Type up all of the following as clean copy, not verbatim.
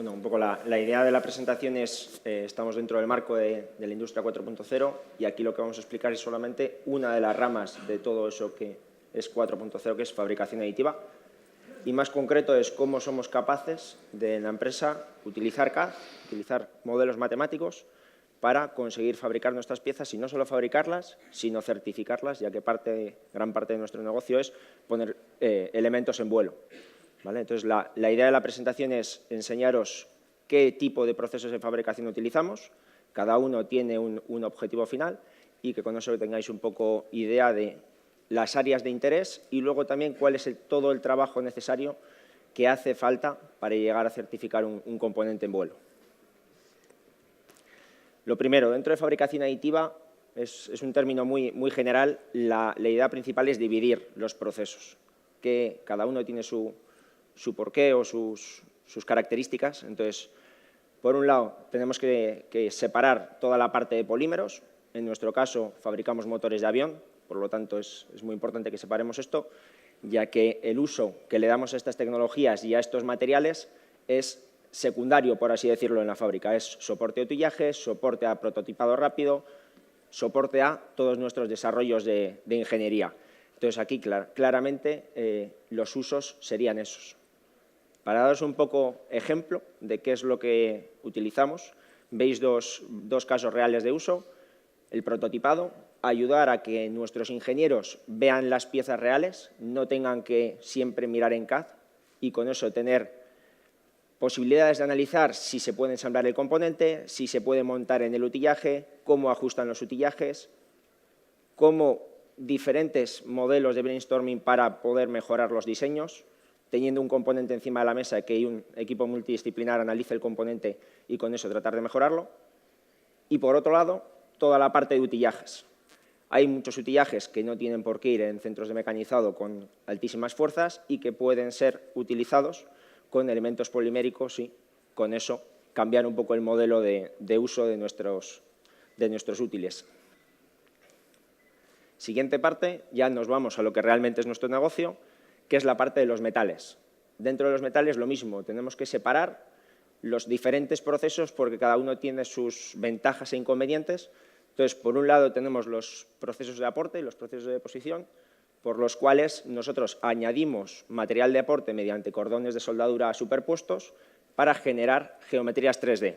Bueno, un poco la idea de la presentación es, estamos dentro del marco de la industria 4.0 y aquí lo que vamos a explicar es solamente una de las ramas de todo eso que es 4.0, que es fabricación aditiva. Y más concreto es cómo somos capaces de en la empresa utilizar CAD, utilizar modelos matemáticos para conseguir fabricar nuestras piezas y no solo fabricarlas, sino certificarlas, ya que gran parte de nuestro negocio es poner elementos en vuelo. ¿Vale? Entonces, la idea de la presentación es enseñaros qué tipo de procesos de fabricación utilizamos. Cada uno tiene un objetivo final y que con eso tengáis un poco idea de las áreas de interés y luego también cuál es todo el trabajo necesario que hace falta para llegar a certificar un componente en vuelo. Lo primero, dentro de fabricación aditiva, es un término muy general. La idea principal es dividir los procesos, que cada uno tiene su porqué o sus características. Entonces, por un lado, tenemos que separar toda la parte de polímeros. En nuestro caso, fabricamos motores de avión, por lo tanto, es muy importante que separemos esto, ya que el uso que le damos a estas tecnologías y a estos materiales es secundario, por así decirlo, en la fábrica. Es soporte a utillaje, soporte a prototipado rápido, soporte a todos nuestros desarrollos de ingeniería. Entonces, aquí claramente los usos serían esos. Para daros un poco ejemplo de qué es lo que utilizamos, veis dos casos reales de uso. El prototipado, ayudar a que nuestros ingenieros vean las piezas reales, no tengan que siempre mirar en CAD y con eso tener posibilidades de analizar si se puede ensamblar el componente, si se puede montar en el utillaje, cómo ajustan los utillajes, cómo diferentes modelos de brainstorming para poder mejorar los diseños, teniendo un componente encima de la mesa que un equipo multidisciplinar analice el componente y con eso tratar de mejorarlo. Y por otro lado, toda la parte de utillajes. Hay muchos utillajes que no tienen por qué ir en centros de mecanizado con altísimas fuerzas y que pueden ser utilizados con elementos poliméricos y con eso cambiar un poco el modelo de uso de nuestros útiles. Siguiente parte, ya nos vamos a lo que realmente es nuestro negocio, que es la parte de los metales. Dentro de los metales lo mismo, tenemos que separar los diferentes procesos porque cada uno tiene sus ventajas e inconvenientes. Entonces, por un lado tenemos los procesos de aporte y los procesos de deposición, por los cuales nosotros añadimos material de aporte mediante cordones de soldadura superpuestos para generar geometrías 3D.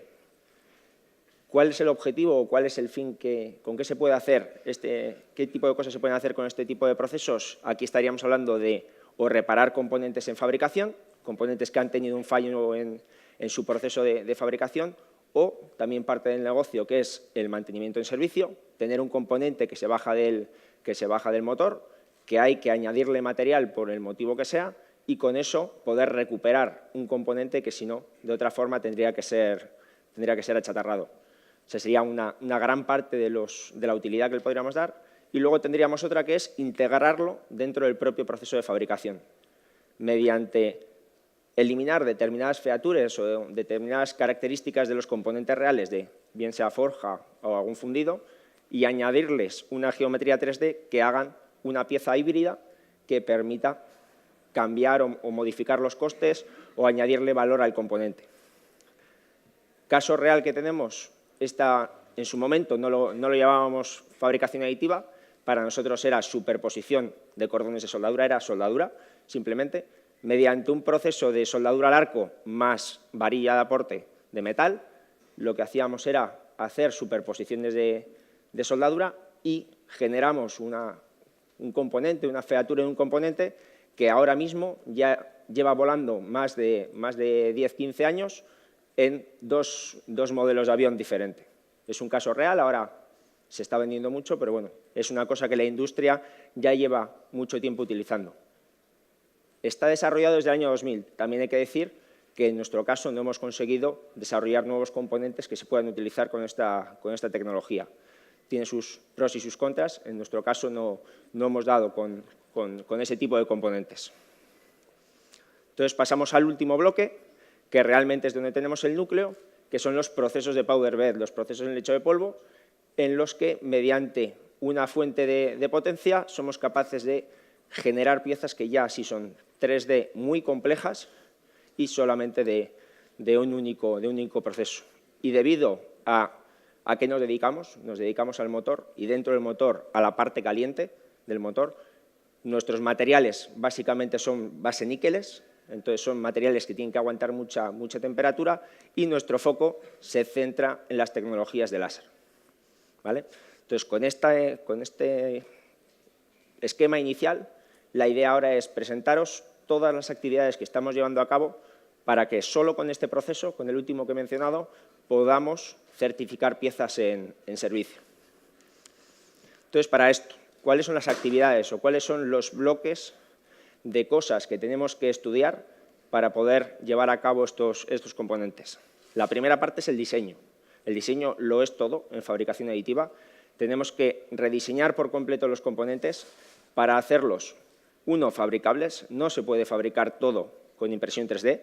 ¿Cuál es el objetivo o cuál es el fin? ¿Con qué se puede hacer? ¿Qué tipo de cosas se pueden hacer con este tipo de procesos? Aquí estaríamos hablando de o reparar componentes en fabricación, componentes que han tenido un fallo en su proceso de fabricación, o también parte del negocio, que es el mantenimiento en servicio, tener un componente que se baja del motor, que hay que añadirle material por el motivo que sea, y con eso poder recuperar un componente que, si no, de otra forma tendría que ser achatarrado. O sea, sería una gran parte de la utilidad que le podríamos dar. Y luego tendríamos otra que es integrarlo dentro del propio proceso de fabricación, mediante eliminar determinadas features o determinadas características de los componentes reales, bien sea forja o algún fundido, y añadirles una geometría 3D que hagan una pieza híbrida que permita cambiar o modificar los costes o añadirle valor al componente. Caso real que tenemos, en su momento no lo llamábamos fabricación aditiva, para nosotros era superposición de cordones de soldadura, era soldadura, simplemente, mediante un proceso de soldadura al arco más varilla de aporte de metal, lo que hacíamos era hacer superposiciones de soldadura y generamos un componente, una featura de un componente que ahora mismo ya lleva volando más de 10-15 años en dos modelos de avión diferentes. Es un caso real, ahora se está vendiendo mucho, pero bueno, es una cosa que la industria ya lleva mucho tiempo utilizando. Está desarrollado desde el año 2000. También hay que decir que en nuestro caso no hemos conseguido desarrollar nuevos componentes que se puedan utilizar con esta tecnología. Tiene sus pros y sus contras. En nuestro caso no hemos dado con ese tipo de componentes. Entonces pasamos al último bloque, que realmente es donde tenemos el núcleo, que son los procesos de powder bed, los procesos en lecho de polvo, en los que mediante una fuente de potencia somos capaces de generar piezas que ya sí son 3D muy complejas y solamente de de un único proceso. Y debido a qué nos dedicamos al motor y dentro del motor a la parte caliente del motor. Nuestros materiales básicamente son base níqueles, entonces son materiales que tienen que aguantar mucha temperatura y nuestro foco se centra en las tecnologías de láser. ¿Vale? Entonces, con este esquema inicial, la idea ahora es presentaros todas las actividades que estamos llevando a cabo para que solo con este proceso, con el último que he mencionado, podamos certificar piezas en servicio. Entonces, para esto, ¿cuáles son las actividades o cuáles son los bloques de cosas que tenemos que estudiar para poder llevar a cabo estos componentes? La primera parte es el diseño. El diseño lo es todo en fabricación aditiva. Tenemos que rediseñar por completo los componentes para hacerlos, uno, fabricables. No se puede fabricar todo con impresión 3D.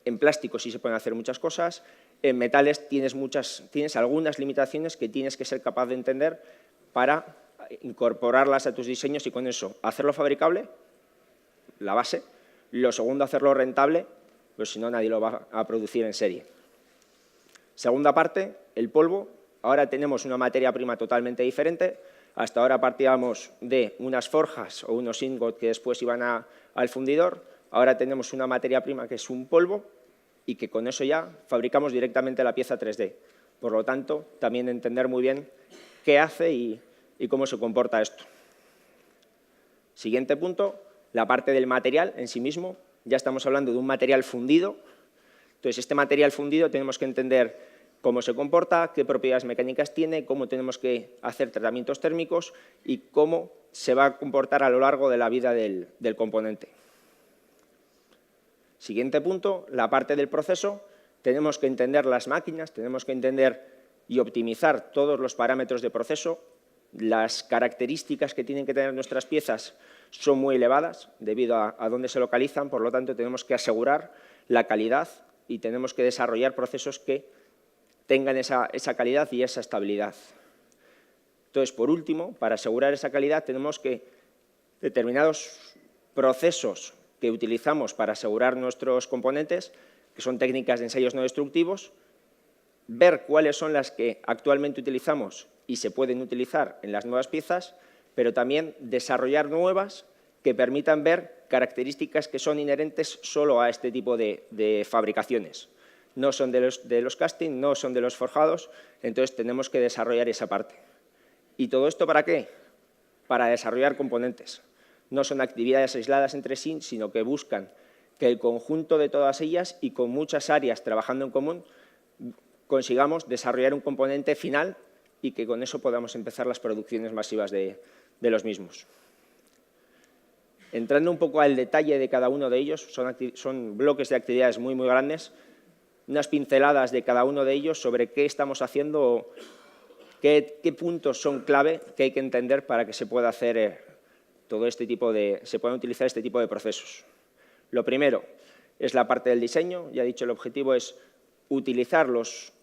En plástico sí se pueden hacer muchas cosas. En metales tienes algunas limitaciones que tienes que ser capaz de entender para incorporarlas a tus diseños y con eso hacerlo fabricable, la base. Lo segundo, hacerlo rentable, pues si no nadie lo va a producir en serie. Segunda parte, el polvo. Ahora tenemos una materia prima totalmente diferente. Hasta ahora partíamos de unas forjas o unos ingots que después iban al fundidor. Ahora tenemos una materia prima que es un polvo y que con eso ya fabricamos directamente la pieza 3D. Por lo tanto, también entender muy bien qué hace y cómo se comporta esto. Siguiente punto, la parte del material en sí mismo. Ya estamos hablando de un material fundido. Entonces, este material fundido tenemos que entender cómo se comporta, qué propiedades mecánicas tiene, cómo tenemos que hacer tratamientos térmicos y cómo se va a comportar a lo largo de la vida del componente. Siguiente punto, la parte del proceso. Tenemos que entender las máquinas, tenemos que entender y optimizar todos los parámetros de proceso. Las características que tienen que tener nuestras piezas son muy elevadas debido a dónde se localizan, por lo tanto tenemos que asegurar la calidad y tenemos que desarrollar procesos que tengan esa calidad y esa estabilidad. Entonces, por último, para asegurar esa calidad tenemos que determinados procesos que utilizamos para asegurar nuestros componentes, que son técnicas de ensayos no destructivos, ver cuáles son las que actualmente utilizamos y se pueden utilizar en las nuevas piezas, pero también desarrollar nuevas que permitan ver características que son inherentes solo a este tipo de fabricaciones. No son de los casting, no son de los forjados, entonces tenemos que desarrollar esa parte. ¿Y todo esto para qué? Para desarrollar componentes. No son actividades aisladas entre sí, sino que buscan que el conjunto de todas ellas y con muchas áreas trabajando en común consigamos desarrollar un componente final y que con eso podamos empezar las producciones masivas de los mismos. Entrando un poco al detalle de cada uno de ellos, son bloques de actividades muy grandes, unas pinceladas de cada uno de ellos sobre qué estamos haciendo, qué puntos son clave que hay que entender para que se pueda hacer se puedan utilizar este tipo de procesos. Lo primero es la parte del diseño. Ya he dicho, el objetivo es utilizar los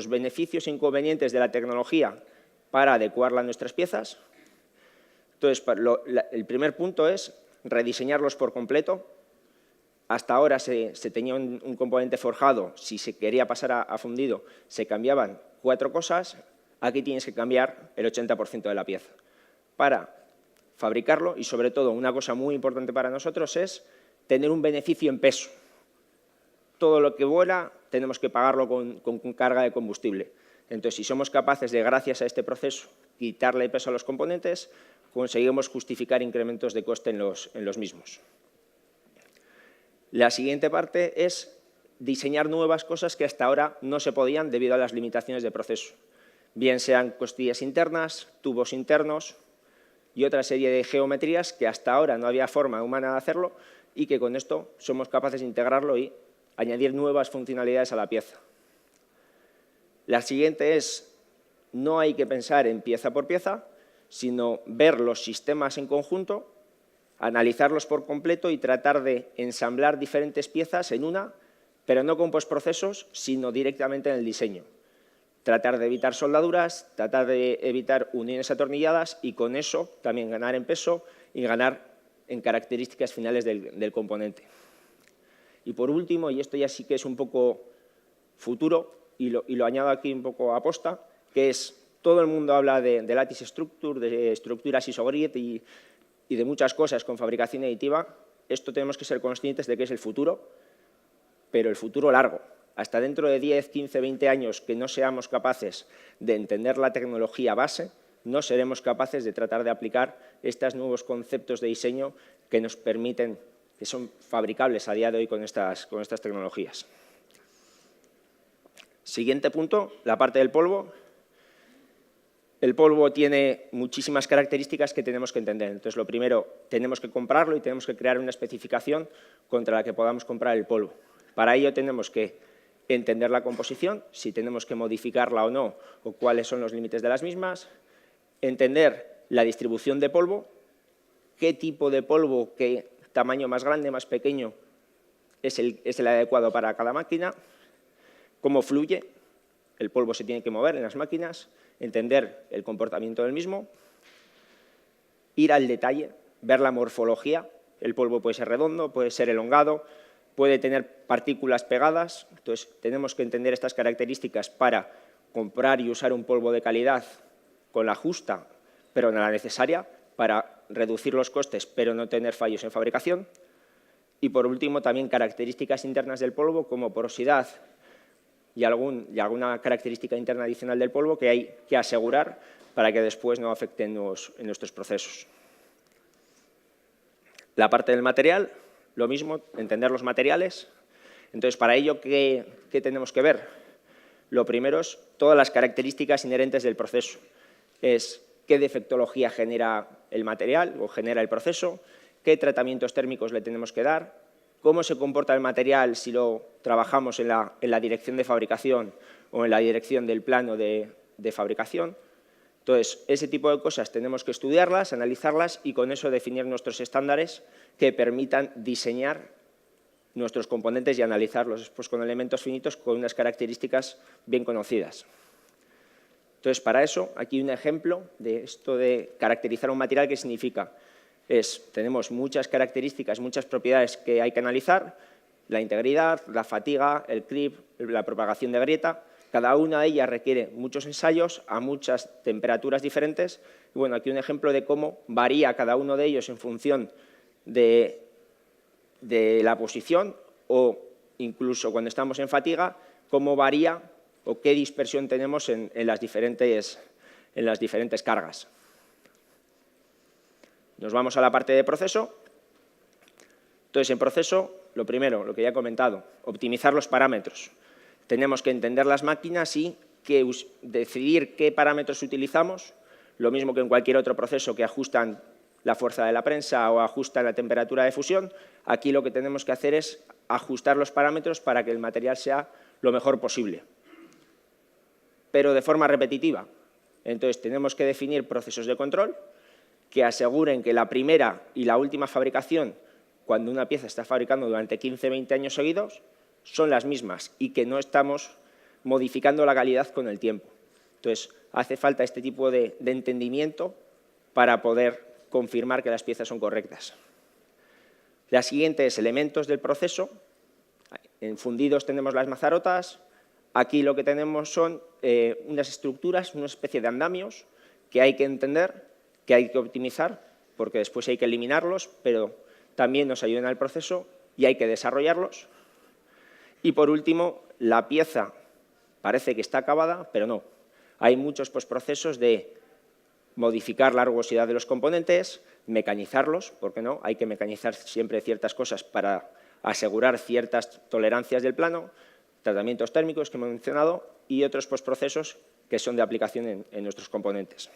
beneficios e inconvenientes de la tecnología para adecuarla a nuestras piezas. Entonces, el primer punto es rediseñarlos por completo. Hasta ahora se tenía un componente forjado, si se quería pasar a fundido, se cambiaban 4 cosas. Aquí tienes que cambiar el 80% de la pieza para fabricarlo y, sobre todo, una cosa muy importante para nosotros es tener un beneficio en peso. Todo lo que vuela tenemos que pagarlo con carga de combustible. Entonces, si somos capaces de, gracias a este proceso, quitarle peso a los componentes, conseguimos justificar incrementos de coste en los mismos. La siguiente parte es diseñar nuevas cosas que hasta ahora no se podían debido a las limitaciones de proceso. Bien sean costillas internas, tubos internos y otra serie de geometrías que hasta ahora no había forma humana de hacerlo y que con esto somos capaces de integrarlo y añadir nuevas funcionalidades a la pieza. La siguiente es, no hay que pensar en pieza por pieza, sino ver los sistemas en conjunto, analizarlos por completo y tratar de ensamblar diferentes piezas en una, pero no con postprocesos, sino directamente en el diseño. Tratar de evitar soldaduras, tratar de evitar uniones atornilladas y con eso también ganar en peso y ganar en características finales del componente. Y por último, y esto ya sí que es un poco futuro, y lo añado aquí un poco a posta, que es, todo el mundo habla de lattice structure, de estructuras isogrid y de muchas cosas con fabricación aditiva. Esto tenemos que ser conscientes de que es el futuro, pero el futuro largo. Hasta dentro de 10, 15, 20 años que no seamos capaces de entender la tecnología base, no seremos capaces de tratar de aplicar estos nuevos conceptos de diseño que nos permiten, que son fabricables a día de hoy con estas tecnologías. Siguiente punto, la parte del polvo. El polvo tiene muchísimas características que tenemos que entender. Entonces, lo primero, tenemos que comprarlo y tenemos que crear una especificación contra la que podamos comprar el polvo. Para ello tenemos que entender la composición, si tenemos que modificarla o no, o cuáles son los límites de las mismas, entender la distribución de polvo, qué tipo de polvo, qué tamaño más grande, más pequeño es el adecuado para cada máquina, cómo fluye, el polvo se tiene que mover en las máquinas, entender el comportamiento del mismo, ir al detalle, ver la morfología, el polvo puede ser redondo, puede ser elongado, puede tener partículas pegadas, entonces tenemos que entender estas características para comprar y usar un polvo de calidad con la justa, pero no la necesaria, para reducir los costes, pero no tener fallos en fabricación. Y por último, también características internas del polvo, como porosidad y alguna característica interna adicional del polvo que hay que asegurar para que después no afecten en nuestros procesos. La parte del material, lo mismo, entender los materiales. Entonces, para ello, ¿qué tenemos que ver? Lo primero es todas las características inherentes del proceso. Es qué defectología genera el material o genera el proceso, qué tratamientos térmicos le tenemos que dar, cómo se comporta el material si lo trabajamos en la dirección de fabricación o en la dirección del plano de fabricación. Entonces, ese tipo de cosas tenemos que estudiarlas, analizarlas y con eso definir nuestros estándares que permitan diseñar nuestros componentes y analizarlos después con elementos finitos con unas características bien conocidas. Entonces, para eso, aquí un ejemplo de esto de caracterizar un material, ¿qué significa? Tenemos muchas características, muchas propiedades que hay que analizar, la integridad, la fatiga, el creep, la propagación de grieta. Cada una de ellas requiere muchos ensayos a muchas temperaturas diferentes. Y bueno, aquí un ejemplo de cómo varía cada uno de ellos en función de la posición o incluso cuando estamos en fatiga, cómo varía o qué dispersión tenemos en las diferentes cargas. Nos vamos a la parte de proceso. Entonces, en proceso, lo primero, lo que ya he comentado, optimizar los parámetros. Tenemos que entender las máquinas y decidir qué parámetros utilizamos, lo mismo que en cualquier otro proceso que ajustan la fuerza de la prensa o ajustan la temperatura de fusión. Aquí lo que tenemos que hacer es ajustar los parámetros para que el material sea lo mejor posible, pero de forma repetitiva. Entonces, tenemos que definir procesos de control que aseguren que la primera y la última fabricación, cuando una pieza está fabricando durante 15 o 20 años seguidos, son las mismas y que no estamos modificando la calidad con el tiempo. Entonces, hace falta este tipo de entendimiento para poder confirmar que las piezas son correctas. La siguiente es elementos del proceso. En fundidos tenemos las mazarotas. Aquí lo que tenemos son unas estructuras, una especie de andamios que hay que entender, que hay que optimizar, porque después hay que eliminarlos, pero también nos ayudan al proceso y hay que desarrollarlos. Y por último, la pieza parece que está acabada, pero no. Hay muchos postprocesos de modificar la rugosidad de los componentes, mecanizarlos, ¿por qué no? Hay que mecanizar siempre ciertas cosas para asegurar ciertas tolerancias del plano, tratamientos térmicos que hemos mencionado y otros postprocesos que son de aplicación en nuestros componentes.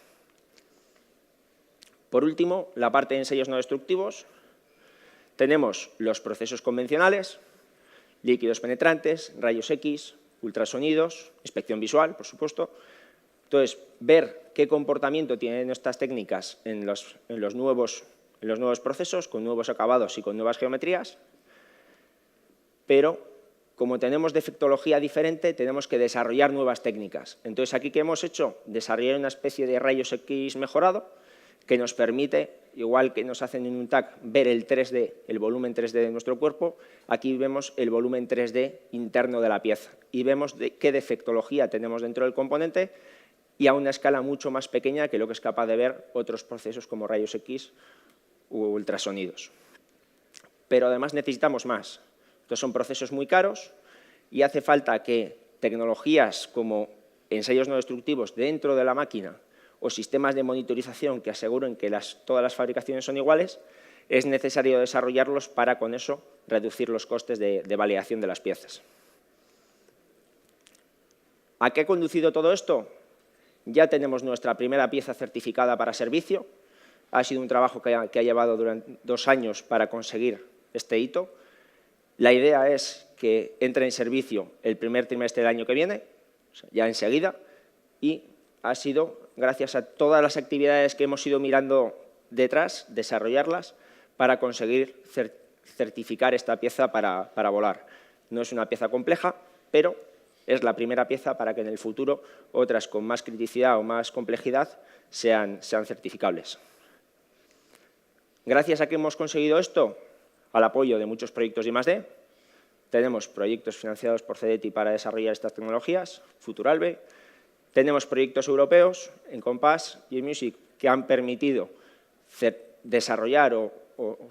Por último, la parte de ensayos no destructivos. Tenemos los procesos convencionales, líquidos penetrantes, rayos X, ultrasonidos, inspección visual, por supuesto. Entonces, ver qué comportamiento tienen estas técnicas en los nuevos procesos, con nuevos acabados y con nuevas geometrías. Pero, como tenemos defectología diferente, tenemos que desarrollar nuevas técnicas. Entonces, aquí, ¿qué hemos hecho? Desarrollar una especie de rayos X mejorado que nos permite igual que nos hacen en un TAC ver el 3D, el volumen 3D de nuestro cuerpo, aquí vemos el volumen 3D interno de la pieza y vemos qué defectología tenemos dentro del componente y a una escala mucho más pequeña que lo que es capaz de ver otros procesos como rayos X u ultrasonidos. Pero además necesitamos más. Estos son procesos muy caros y hace falta que tecnologías como ensayos no destructivos dentro de la máquina o sistemas de monitorización que aseguren que todas las fabricaciones son iguales, es necesario desarrollarlos para con eso reducir los costes de validación de las piezas. ¿A qué ha conducido todo esto? Ya tenemos nuestra primera pieza certificada para servicio. Ha sido un trabajo que ha llevado durante 2 años para conseguir este hito. La idea es que entre en servicio el primer trimestre del año que viene, o sea, ya enseguida, y ha sido gracias a todas las actividades que hemos ido mirando detrás, desarrollarlas, para conseguir certificar esta pieza para volar. No es una pieza compleja, pero es la primera pieza para que en el futuro otras con más criticidad o más complejidad sean certificables. Gracias a que hemos conseguido esto, al apoyo de muchos proyectos de I+D, tenemos proyectos financiados por CEDETI para desarrollar estas tecnologías, Futuralbe, tenemos proyectos europeos en Compass y en Music que han permitido desarrollar o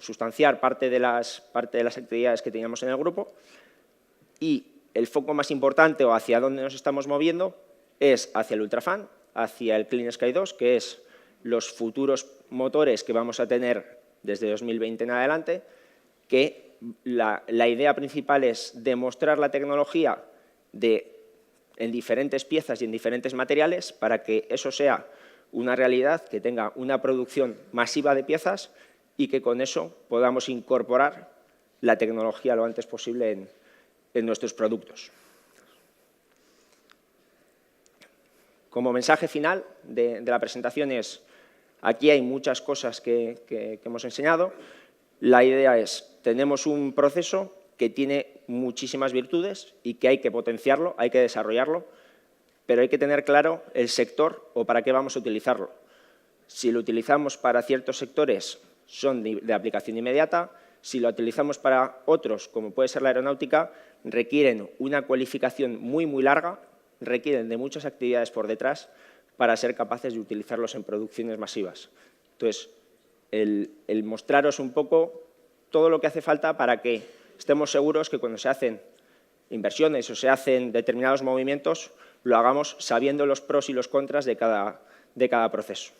sustanciar parte de las actividades que teníamos en el grupo y el foco más importante o hacia dónde nos estamos moviendo es hacia el Ultrafan, hacia el Clean Sky 2, que es los futuros motores que vamos a tener desde 2020 en adelante, que la idea principal es demostrar la tecnología en diferentes piezas y en diferentes materiales para que eso sea una realidad, que tenga una producción masiva de piezas y que con eso podamos incorporar la tecnología lo antes posible en nuestros productos. Como mensaje final de la presentación es, aquí hay muchas cosas que hemos enseñado. La idea es, tenemos un proceso que tiene muchísimas virtudes y que hay que potenciarlo, hay que desarrollarlo, pero hay que tener claro el sector o para qué vamos a utilizarlo. Si lo utilizamos para ciertos sectores, son de aplicación inmediata. Si lo utilizamos para otros, como puede ser la aeronáutica, requieren una cualificación muy, muy larga, requieren de muchas actividades por detrás para ser capaces de utilizarlos en producciones masivas. Entonces, el mostraros un poco todo lo que hace falta para que estemos seguros que cuando se hacen inversiones o se hacen determinados movimientos, lo hagamos sabiendo los pros y los contras de cada proceso.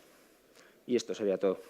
Y esto sería todo.